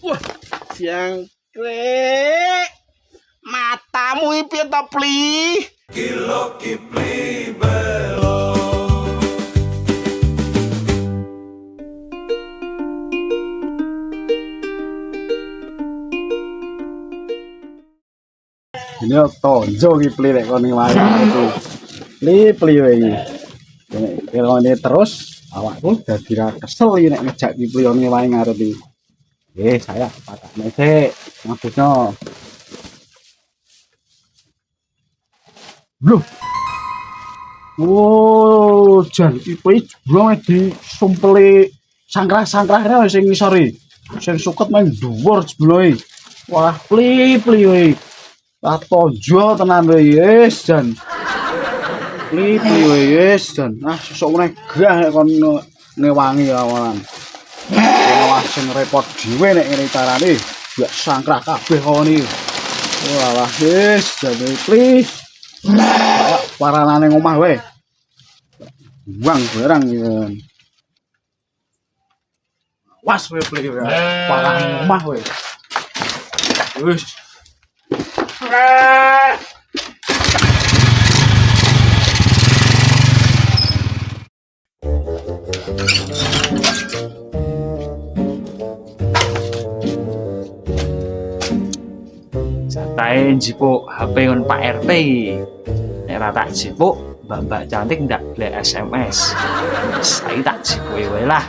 Wah, siang krek. Matamu iki to, Pli? Kilo Kipli belum. Ini tonjo Kipli nek kon wae itu. Pli wae iki. Kalau ini terus awakku dadi ra kesel iki nek ngejak Kipli ngene wae ngarep iki. Saya patakne sik maksudnya. Bro. Oh, jan Kipli jebul di sumpeli sangkrah-sangkrahne sing ngisori. Sing suket main dhuwur jebule. Wah, Pli wae. Tak tonjo tenan wis jan. Pli wis jan. Ah sesuk meneh gah nek kon ngewangi awalan. Wah sing repot dhewe nek ngene carane. Ya sangkrah kabeh kon iki. Walah wis jan Pli. Paranane ngomah wae. Buang barang iki. Was wae Pli wae. Parane ngomah wae. Wis. Santai jipuk HP ngon Pak RT. Nek ra tak jipuk, Mbak cantik ndak boleh SMS. Saya tak jipuk wae lah.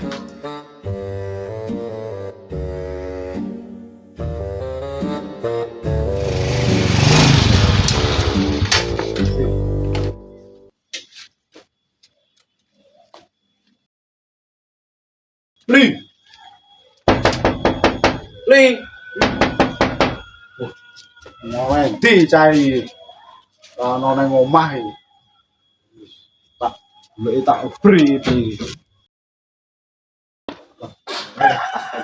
Pli. Wah, ndi cai. Ana nang omah iki. Tak goleki tak beri iki.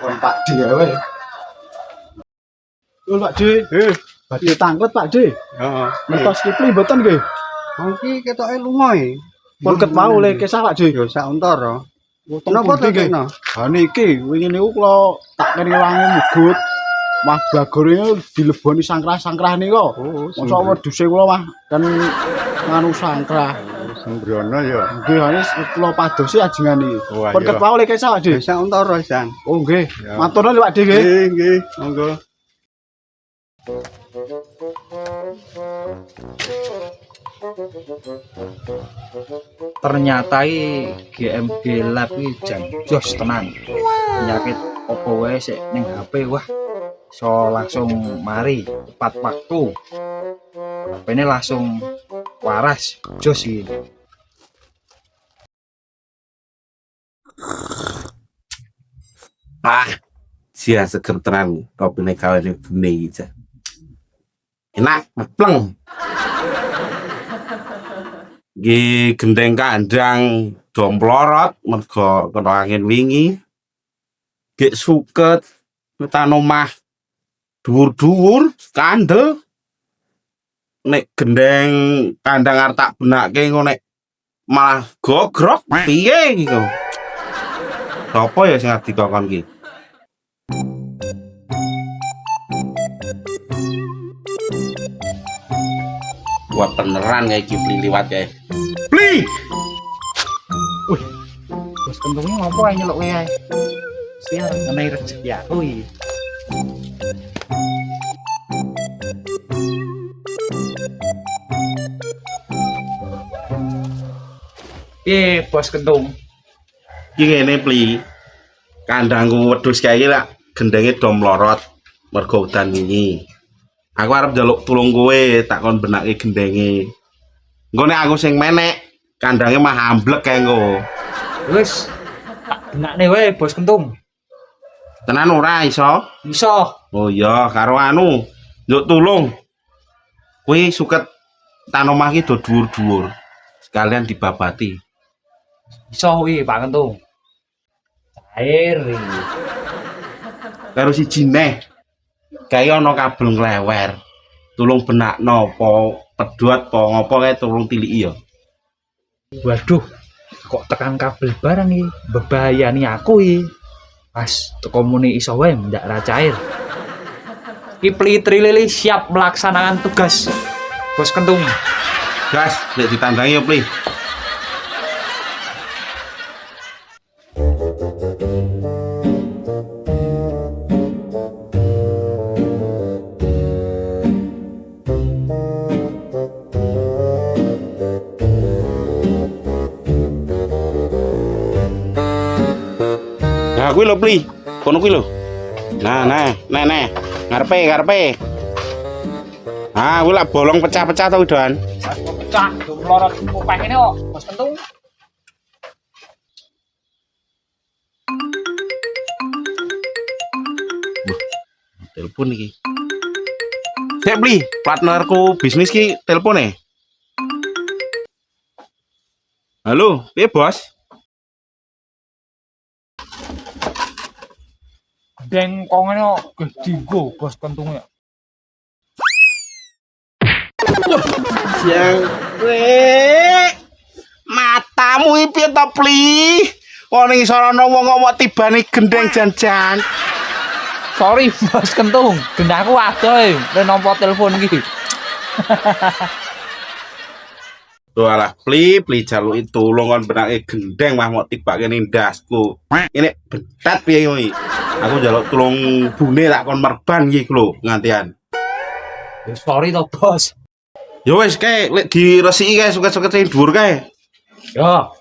Kon Pak D wae. Pak D. Badhe tangklet Pak D. Heeh. Ngertos Kipli mboten nggih? Iki ketoke lunga iki. Pun ket mau le kesah Pak D. Ya sak untara. Napa to kene? Ha niki wingi niku kula tak kene wangi mugut. Mah Bagor iki dileboni sangkrah-sangkrah nika. Oh, Mosok wedhuse kula mah kan nganu sangkrah. Sembrono ya. Nggih wis kula padosi ajengan iki. Wah, Pun iya. ket mau le kesah Pak D. Ya sak untara San. Oh nggih. Ya. Matur nuwun Pak D nggih. Nggih, monggo. Ternyata GMG Lab iki jan jos tenan. Penyakit opo wae sik ning HP wah. So langsung mari tepat waktu. HP-ne langsung waras jos iki. Sia seger tenan kopine kawene gene iki. Enak, pleng. Gi gendeng kandang domplorot mergo kena angin wingi. Gek suket tetan omah dhuwur-dhuwur kandel. Nek gendeng kandang arep tak benake engko nek malah gogrok piye iki. Sopo ya sing dikokon iki? Buat beneran kayak Kipli liwat kayak Pli. Bos kentungnya ngopo ae nyeluk wae. Siar ngenai rezeki aku iki. Bos kentung. Iki ngene Pli. Kandangku wedhus kae iki lak gendenge do mlorot mergo udan wingi. Aku arep njaluk tulung kowe tak kon benake gendenge. Engko nek aku sing menek, kandange mah amblek kae engko. Wis tak benakne wae bos kentung. Tenan ora iso? Iso. Oh iya, karo anu, njuk tulung. Kuwi suket tan omah iki do dhuwur-dhuwur. Sekalian dibabati. Iso kuwi Pak Kentung. Cair. Karo siji neh. Kayak ana kabel nglewer. Tulung benakno apa pedhot apa ngopo kae tulung tiliki ya. Waduh, kok tekan kabel barang iki, bebayani aku iki. Pas teko muni iso wae ndak ra cair. Kipli Trilili siap melaksanakan tugas. Bos Kentung. Gas, lek ditandangi yo, Pli. Nah, kuwi lho, Pli. Kono kuwi lho. Nah, ngarepe. Ah, kuwi lak bolong pecah-pecah to, Don. Pecah, melorot kuping ini kok, Bos Kentung. Telepon iki. Sik, Pli, partnerku bisnis ki telepone. Halo, piye, Bos? Bengkong ini kok gedigo, Bos Kentung ya. Yang matamu iki piye to, Pli? Wong ning sorone wong kok tibane gendeng jan-jan. Sorry, Bos Kentung. Gendahku adoh nek nampa telepon iki. Walah, Pli jaluki tulung kon benake gendeng mah mau tibake ning ndasku. Ini betat piye kowe? Aku njaluk tulung bune tak kon merban iki lho ngantian. Sorry to, Bos. Ya wis kae lek diresiki kae suket-suket sing dhuwur kae. Yo.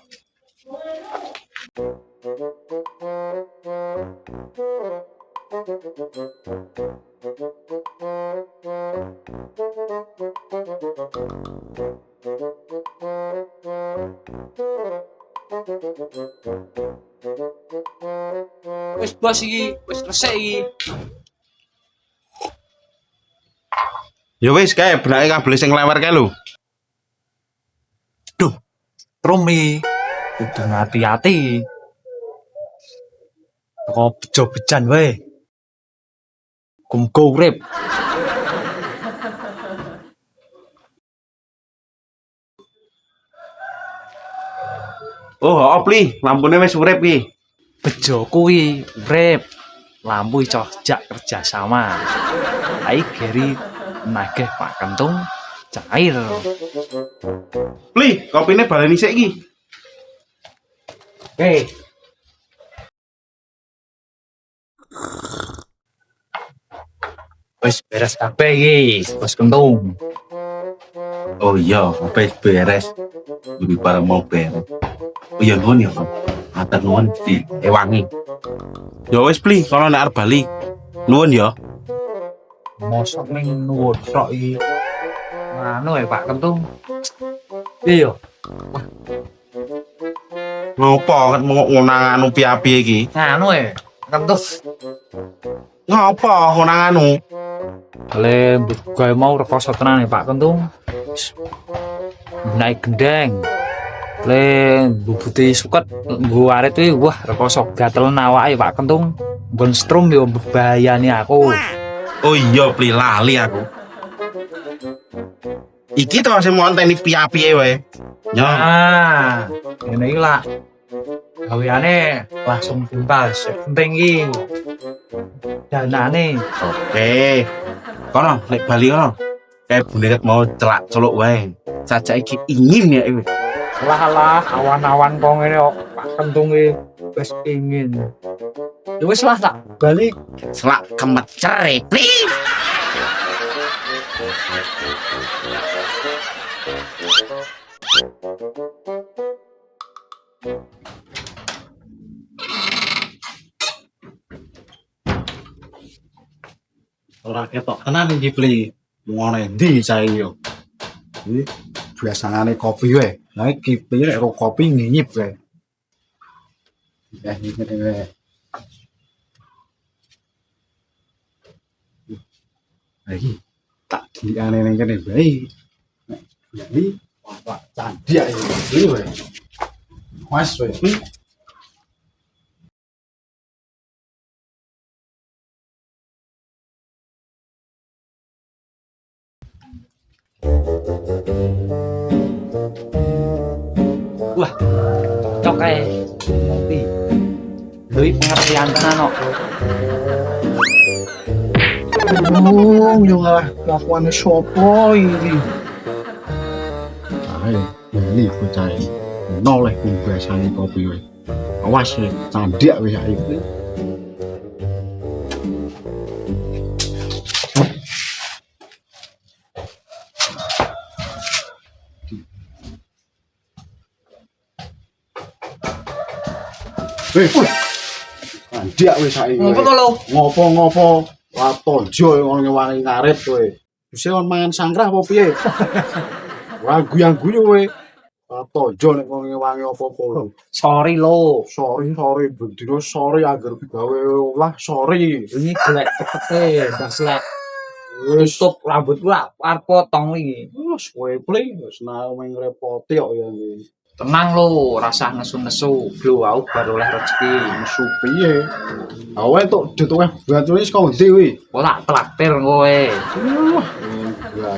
Wis Bos iki, wis resik iki. Ya wis kae benake kabel sing lewer kae lho. Duh, Trumi. Kudu hati-hati. Kok bejo-bejan wae. Kumko urip. Oh, Pli, lampune wis urip iki. Bejo kuwi urip. Lampu iso jak kerja sama. Ai Geri nagih Pak Kentung cair. Pli, kopine baleni sik iki. Oke. Wis beres kabeh iki, Bos Kentung. Oh iya, wis beres. Lebih para mau beres. Oh iya nuwun ya, Pak. Matur nuwun di ewangi. Ya wis Pli, kono nek arep bali. Nuwun ya. Mosok ning nuwun tok iki. Anu Pak Kentung. Iya yo. Ngopo kan ngonang anu piye-piye iki? Anu Kentung. Ngopo ngonang anu? Le gawe mau rekoso tenan Pak Kentung. Naik gendeng. Le bubuti suket nggo arit kuwi wah rekoso gatelen awake Pak Kentung. Mbon strum yo bebayani aku. Oh iya, Pli lali aku. Iki to sing monteni piye-piye wae. Ya. Ah, ngene iki lah. Gaweane langsung tuntas. Penting iki. Danane. Oke. Kono lek bali kono. Kayak boneka mau celak-celuk wae. Sajak iki ingin ya iki. Lah awan-awan kok ngene kok Pak Kentung iki wis ingin. Ya wis lah tak balik. Selak kemecer, Pli. Ora ketok tenan iki Pli. Ngene ndi sae yo. Iki biasane kopi wae. Lah iki Pli nek ro kopi nginyip wae. Ya iki wae. Lagi tak diane ning kene bae. Nek jadi apa candi ae iki wae. Mas wae. Wah, cocok kae. Kopi. Doi pengertian tenan kok. Yo ngalah kelakuane sopo iki. Ayo, ini bocah iki. Noleh pembiasane kopi kowe. Awas ya, candik wis saiki. Candik wis saiki. Ngopo to, Lo? Ngopo-ngopo? Wah, tojo ngono wangi ngarit kowe. Wis on mangan sangkrah apa piye? Wah, guyang-guyu kowe. Wah, tojo nek wangi apa-apa lho. Sorry Lo. Sorry, bendino sorry agar gawe olah sorry. Ini gelek cepete, ndak selek. Wis Tutup rambut gua arep potong iki. wis kowe pli wis nang ngrepoti kok ya iki. Tenang Lo, rasah nesu-nesu. Blo aku baru oleh rezeki. Nesu piye? Awe tok dituweh bantune saka ndi kuwi? Kok tak traktir kowe.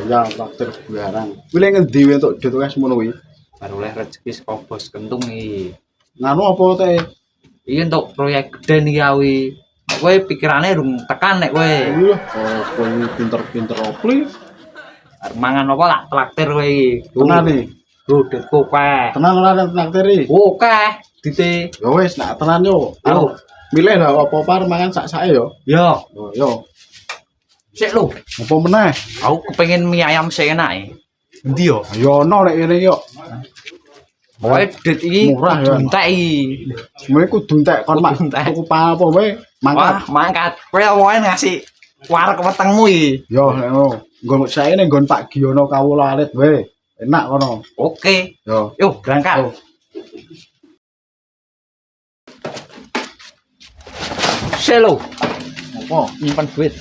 Ya traktir barang. Kuwi lek ngendi wae tok dituweh semono kuwi? Baru oleh rezeki saka bos kentung iki. Nganu apa teh? Iki untuk proyek gede nih kawi. Kowe pikirane rung tekan nek kowe. Lho, kowe pinter-pinter opli. Arep mangan apa tak traktir kowe iki. Tenan nih. Lho, ditku kae. Tenan ora naktiri. Oke, dite. Ya wis nak tenan yo. Yo. Milih lah apa-apa arep mangan sak-sake yo. Yo, Oh, yo. sik lho. Apa meneh? Aku kepengin mie ayam sik enake. Endi yo? Ya ono nek kene yo. Pokoke dit iki Murah, ya. entek iki. Semuanya kudu entek kon mak Kudu entek. tuku apa wae Wah, mangkat. mangkat. Kowe omongan ngasih wareg wetengmu iki. Yo ngono. Nggon sae ning nggon Pak Giono kawula alit wae. Enak kono. Oke. Yo. Yuk, berangkat. Yo. Selo, Apa? nyimpen duit.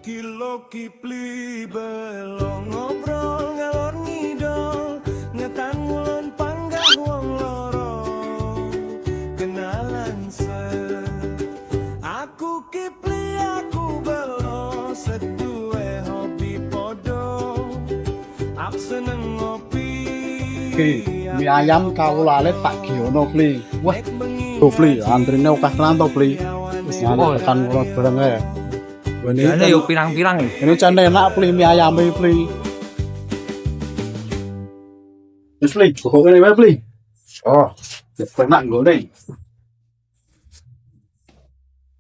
Kilo kipli belong ngobrol ngalor ngidol ngetan ngulon panggah wong loro kenalan se aku kipli aku belo seduwe hobi podo aku seneng ngopi Oke, mie ayam kawula alit Pak Giono pli. Wah, tuh pli, antrine akeh tenan to pli. Wis ngono tekan kula bareng ae. Wene Jane yo pirang-pirang iki. ini can enak pli mie ayam pli. Wis pli, kok ngene wae pli. Oh, enak nggone.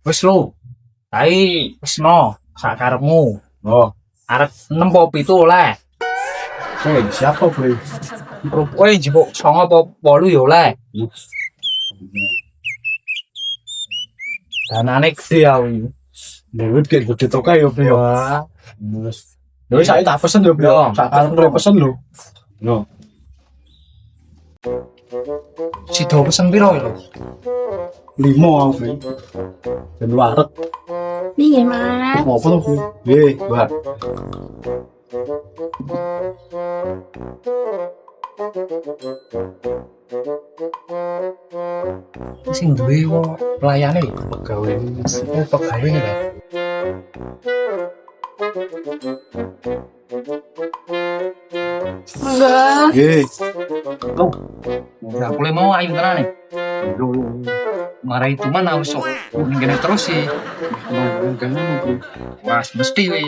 Wis lho. Ai, wis no, sak karepmu. Oh, Arep 6 apa 7 oleh. siapa pli? Kowe njupuk 9 apa 8 ya oleh. Danane gede awi. Dewe kayak gede toka ya pli. Wah, Wis. Dewe saya tak pesen ya pli. Yo. Sak arep pesen lho. Yo. sido pesen piro lho? 5 aku pli. Ben wareg. Piye, Mas? Apa to pli? Piye, Mbak? Sing duwe wong pelayane lho, pegawe. Oh, pegawe lho. Enggak. Piye? Loh, udah boleh mau ayu tenan nih. Marai cuman harus sok ning kene terus sih. Wah, mesti wi.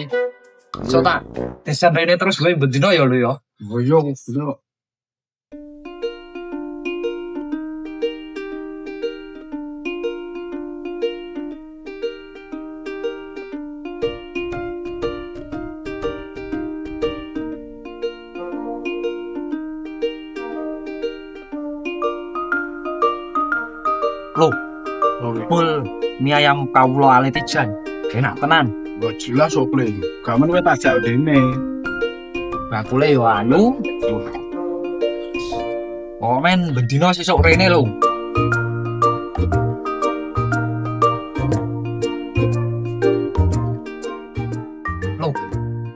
So tak desain rene terus gue bendino ya lo ya. Oh iya, bener. Lo, pul mie ayam kawulo alete jan. Enak tenan. Gak jelas kok pli. Gamen kowe tak jak dene. Bakule yo anu. Oh men bendino sesuk rene lo. Lo,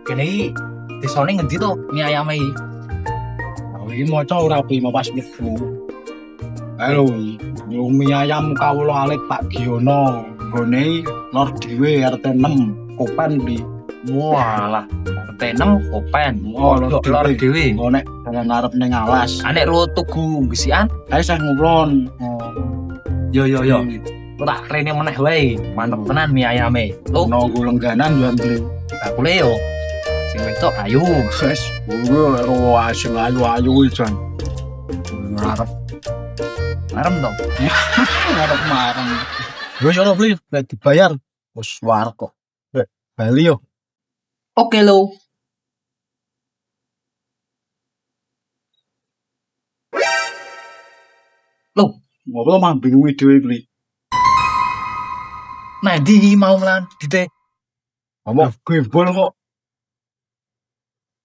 kene iki desane ngendi to mie ayam iki? Aku iki maca ora pli mau pas mlebu. Halo, mie ayam kawula alit Pak Giono. nggone lor dhewe RT 6 Kopen beli. Walah, RT 6 Kopen. Oh, lor Lor dhewe. Engko nek dalan arep ning alas. Anek ro tugu gesian. Ae saya ngobrol. Yo. Kok tak rene meneh wae. Mantep tenan mie ayame. Lo Nunggu lengganan yo beli. aku le yo. Sing wedok ayu. Wes, ngono lek ro asing ayu-ayu jan. Ngarep Marem dong. ngarep marang. Wis ora beli, lek dibayar wis war kok. Bali yo. Oke lo. Ngopo mah bingung dhewe beli. Nah di mau lan dite Ngomong gebol kok.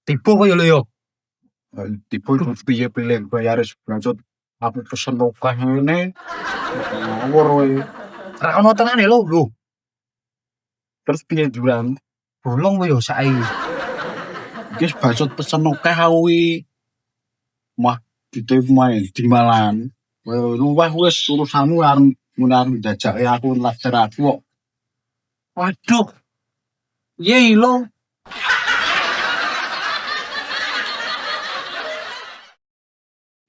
tipu kok yo lo yo. Tipu terus piye pilih bayar sebancut aku pesen lokah ngene. Ngawur wae. Ra ono tenane lo. Lho, Terus piye juran? bolong kok yo saiki. Iki sebancut pesen lokah kuwi. Mah main di malan. Luwih wis urusanmu arep munar njajake aku lajar aku kok. Waduh. Ye lo.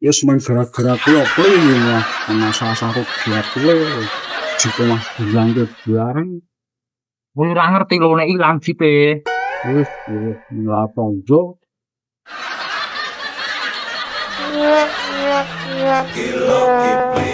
Wis main gara-gara kuwi opo iki mah ana salah-salah giat kuwi. Jika mah bilang ke bareng Kowe ora ngerti lo nek ilang jipe. wis ora ponjo. Kilo Kipli